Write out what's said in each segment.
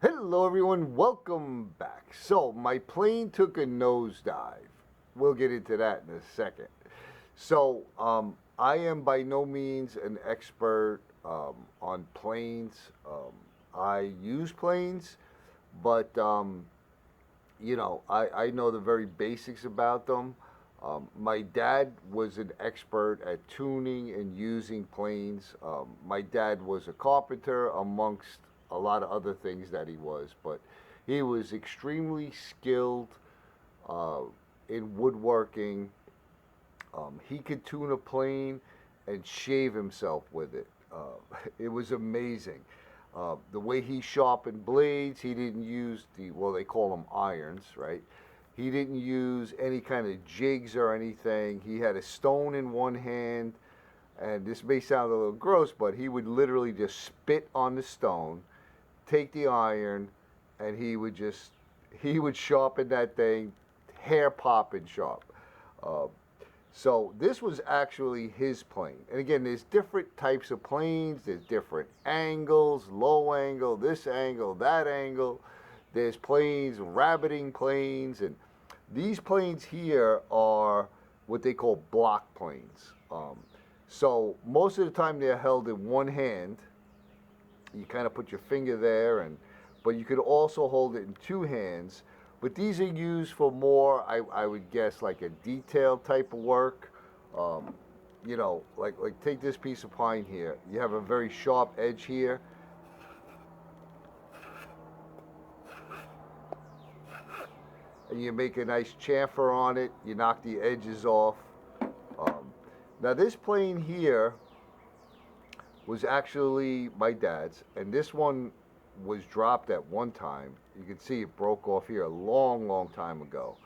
Hello everyone, welcome back. So my plane took a nosedive. We'll get into that in a second. So I am by no means an expert on planes. I use planes, but I know the very basics about them. My dad was an expert at tuning and using planes. My dad was a carpenter, amongst a lot of other things that he was, but he was extremely skilled uh, in woodworking. He could tune a plane and shave himself with it. It was amazing. The way he sharpened blades, he didn't use well, they call them irons, right? He didn't use any kind of jigs or anything. He had a stone in one hand, and this may sound a little gross, but he would literally just spit on the stone, take the iron, and he would sharpen that thing, hair popping sharp. Uh, so this was actually his plane. And again, there's different types of planes. There's different angles, low angle, this angle, that angle. There's planes, rabbiting planes, and these planes here are what they call block planes. So most of the time they're held in one hand. You kind of put your finger there, but you could also hold it in two hands. But these are used for more, I would guess, like a detailed type of work. Like take this piece of pine here. You have a very sharp edge here. And you make a nice chamfer on it. You knock the edges off. Now this plane here was actually my dad's, and this one was dropped at one time. You can see it broke off here a long, long time ago.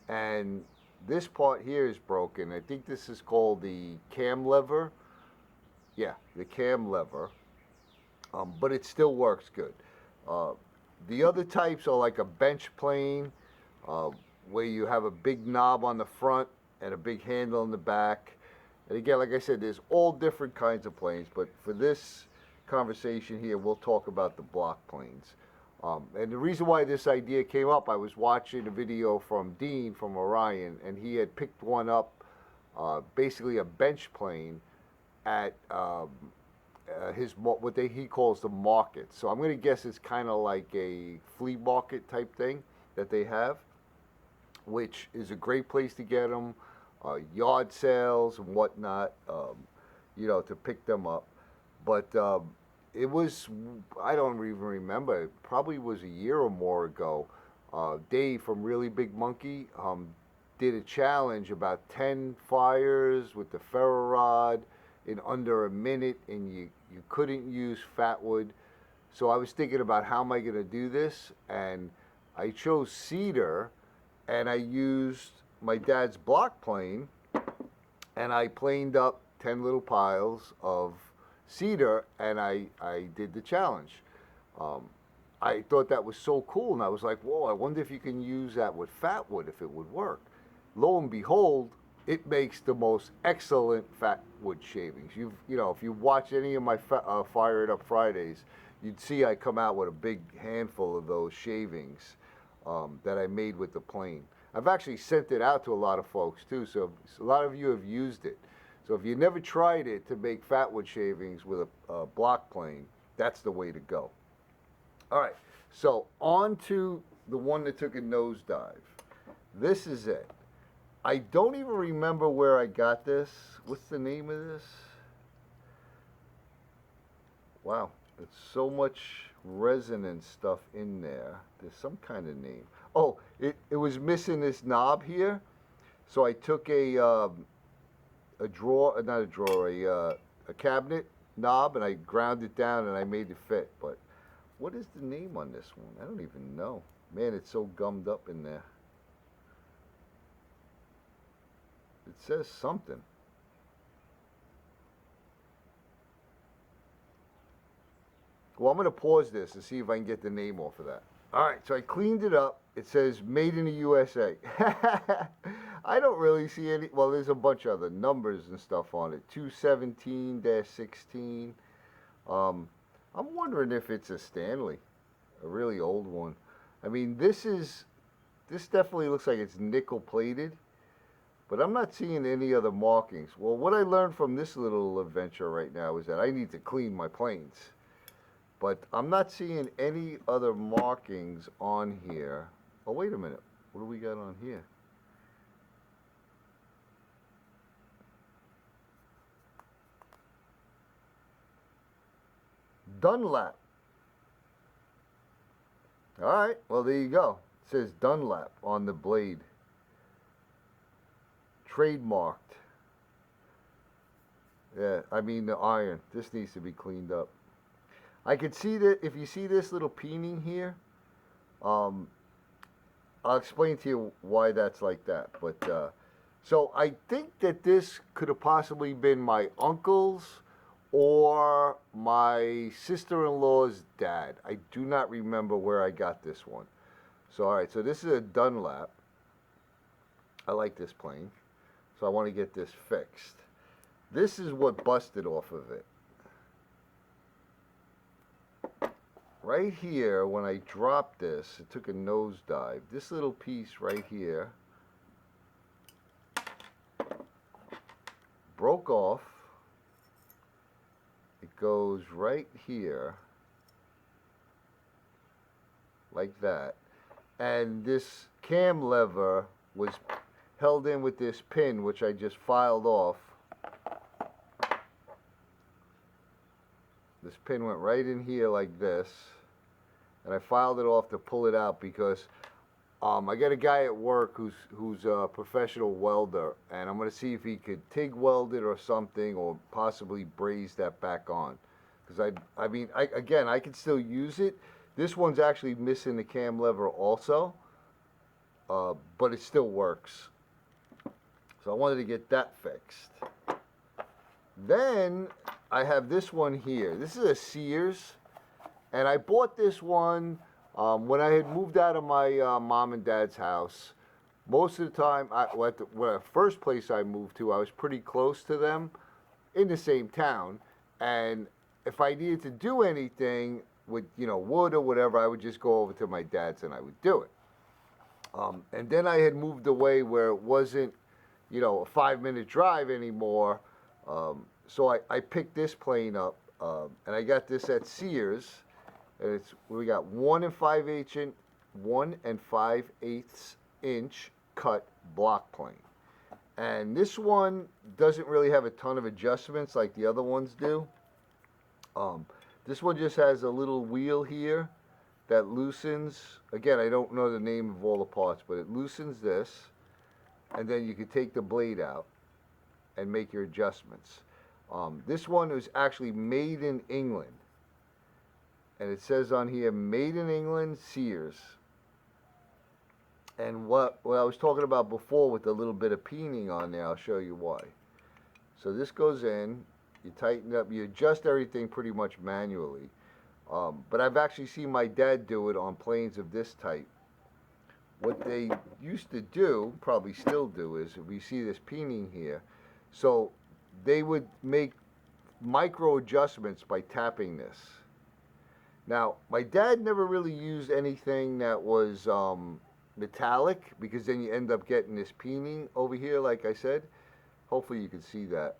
And this part here is broken. I think this is called the cam lever. Yeah, the cam lever. But it still works good. The other types are like a bench plane, where you have a big knob on the front and a big handle in the back. And again, like I said, there's all different kinds of planes, but for this conversation here, we'll talk about the block planes. And the reason why this idea came up, I was watching a video from Dean from Orion, and he had picked one up, basically a bench plane at he calls the market. So I'm going to guess it's kind of like a flea market type thing that they have, which is a great place to get them. Yard sales and whatnot, to pick them up. But it was, I don't even remember, it probably was a year or more ago. Dave from Really Big Monkey did a challenge, about 10 fires with the ferro rod in under a minute, and you couldn't use fat wood. So I was thinking about how am I going to do this, and I chose cedar, and I used my dad's block plane, and I planed up 10 little piles of cedar, and I did the challenge. I thought that was so cool, and I was like, whoa, I wonder if you can use that with fat wood, if it would work. Lo and behold, it makes the most excellent fat wood shavings. If you watch any of my Fire It Up Fridays, you'd see I come out with a big handful of those shavings that I made with the plane. I've actually sent it out to a lot of folks too, so a lot of you have used it. So if you never tried it to make fat wood shavings with a block plane, that's the way to go. All right, so on to the one that took a nosedive. This is it. I don't even remember where I got this. What's the name of this? Wow, there's so much resonance stuff in there. There's some kind of name. Oh, it was missing this knob here. So I took a drawer, not a drawer, a cabinet knob, and I ground it down and I made it fit. But what is the name on this one? I don't even know. Man, it's so gummed up in there. It says something. Well, I'm going to pause this and see if I can get the name off of that. All right, so I cleaned it up. It says made in the USA. I don't really see any. Well, there's a bunch of other numbers and stuff on it. 217-16. Um, I'm wondering if it's a Stanley, a really old one. I mean, this definitely looks like it's nickel plated, but I'm not seeing any other markings. Well, what I learned from this little adventure right now is that I need to clean my planes. But I'm not seeing any other markings on here. Oh, wait a minute. What do we got on here? Dunlap. All right. Well, there you go. It says Dunlap on the blade. Trademarked. Yeah, I mean the iron. This needs to be cleaned up. I could see that if you see this little peening here, I'll explain to you why that's like that. But so I think that this could have possibly been my uncle's or my sister-in-law's dad. I do not remember where I got this one. So all right, so this is a Dunlap. I like this plane, so I want to get this fixed. This is what busted off of it. Right here, when I dropped this, it took a nosedive. This little piece right here broke off. It goes right here, like that. And this cam lever was held in with this pin, which I just filed off. This pin went right in here like this, and I filed it off to pull it out because I got a guy at work who's a professional welder, and I'm going to see if he could TIG weld it or something, or possibly braze that back on. Because I mean, again, I can still use it. This one's actually missing the cam lever also, but it still works. So I wanted to get that fixed. Then I have this one here. This is a Sears, and I bought this one when I had moved out of my mom and dad's house. Most of the time, the first place I moved to, I was pretty close to them in the same town, and if I needed to do anything with wood or whatever, I would just go over to my dad's and I would do it. And then I had moved away where it wasn't a 5-minute drive anymore. So I picked this plane up, and I got this at Sears, and we got 1 5/8 inch cut block plane. And this one doesn't really have a ton of adjustments like the other ones do. This one just has a little wheel here that loosens. Again, I don't know the name of all the parts, but it loosens this, and then you can take the blade out and make your adjustments. This one was actually made in England, and it says on here, made in England, Sears. And what I was talking about before with the little bit of peening on there, I'll show you why. So this goes in, you tighten up, you adjust everything pretty much manually. But I've actually seen my dad do it on planes of this type. What they used to do, probably still do, is we see this peening here. So they would make micro adjustments by tapping this. Now, my dad never really used anything that was metallic, because then you end up getting this peening over here, like I said. Hopefully you can see that,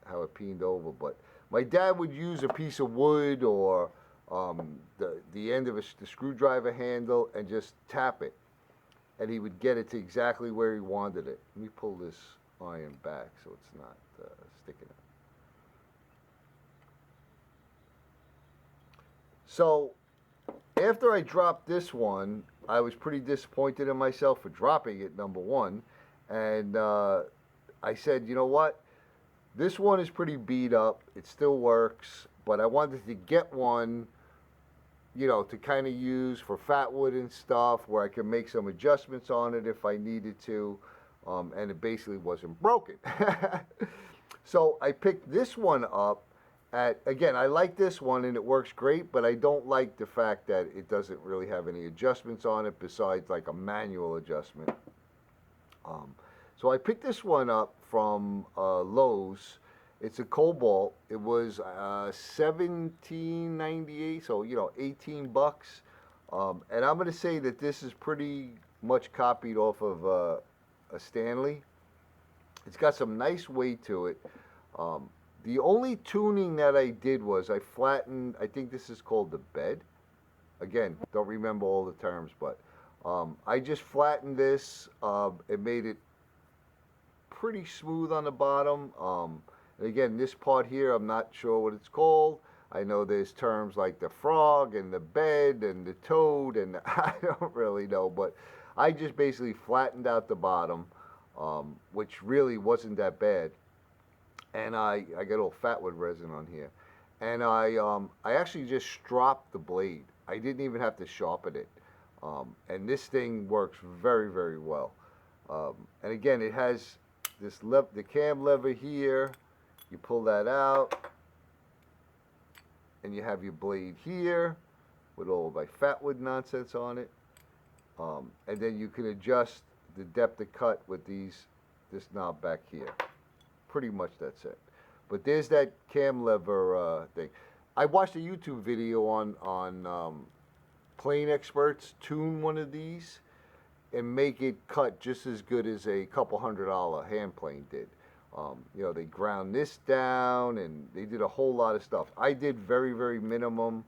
how it peened over. But my dad would use a piece of wood or the end of the screwdriver handle and just tap it, and he would get it to exactly where he wanted it. Let me pull this iron back so it's not sticking out. So after I dropped this one, I was pretty disappointed in myself for dropping it, number one. And I said, you know what? This one is pretty beat up. It still works. But I wanted to get one, to kind of use for fat wood and stuff, where I could make some adjustments on it if I needed to. And it basically wasn't broken. So I picked this one up. Again, I like this one and it works great, but I don't like the fact that it doesn't really have any adjustments on it besides like a manual adjustment. So I picked this one up from Lowe's. It's a Cobalt. It was 17.98, so 18 bucks. And I'm gonna say that this is pretty much copied off of a Stanley. It's got some nice weight to it. The only tuning that I did was I flattened. I think this is called the bed. Again, don't remember all the terms, but I just flattened this. It made it pretty smooth on the bottom. And again, this part here, I'm not sure what it's called. I know there's terms like the frog and the bed and the toad, and I don't really know, but I just basically flattened out the bottom, which really wasn't that bad. And I got a little fatwood resin on here, and I actually just stropped the blade. I didn't even have to sharpen it, and this thing works very, very well. And again, it has this the cam lever here. You pull that out, and you have your blade here with all my fatwood nonsense on it. And then you can adjust the depth of cut with this knob back here. Pretty much that's it. But there's that cam lever thing. I watched a YouTube video on plane experts tune one of these and make it cut just as good as a couple $100 hand plane did. They ground this down and they did a whole lot of stuff. I did very, very minimum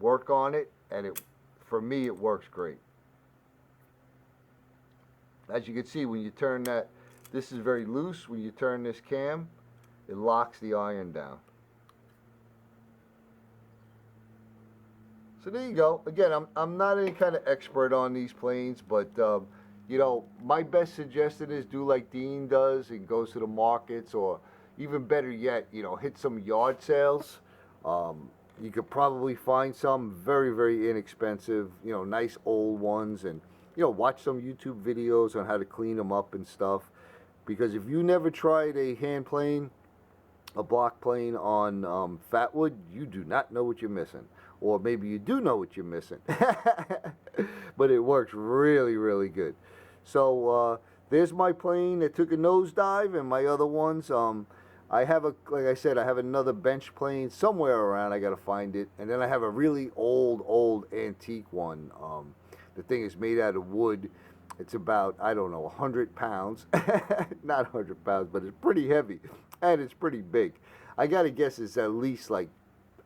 work on it, and for me it works great. As you can see, when you turn that, this is very loose. When you turn this cam, it locks the iron down. So there you go. Again, I'm not any kind of expert on these planes, but my best suggestion is do like Dean does and goes to the markets, or even better yet, hit some yard sales. You could probably find some very, very inexpensive, nice old ones, and watch some YouTube videos on how to clean them up and stuff. Because if you never tried a hand plane, a block plane on fatwood, you do not know what you're missing. Or maybe you do know what you're missing. But it works really, really good. So there's my plane that took a nosedive, and my other ones. I have like I said, I have another bench plane somewhere around. I got to find it. And then I have a really old antique one. The thing is made out of wood. It's about, I don't know, 100 pounds. Not 100 pounds, but it's pretty heavy. And it's pretty big. I got to guess it's at least like,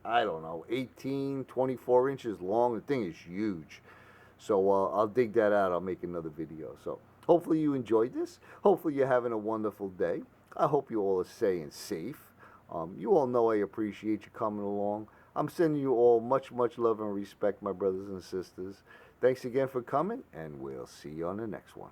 I don't know, 18, 24 inches long. The thing is huge. So I'll dig that out. I'll make another video. So hopefully you enjoyed this. Hopefully you're having a wonderful day. I hope you all are staying safe. You all know I appreciate you coming along. I'm sending you all much, much love and respect, my brothers and sisters. Thanks again for coming, and we'll see you on the next one.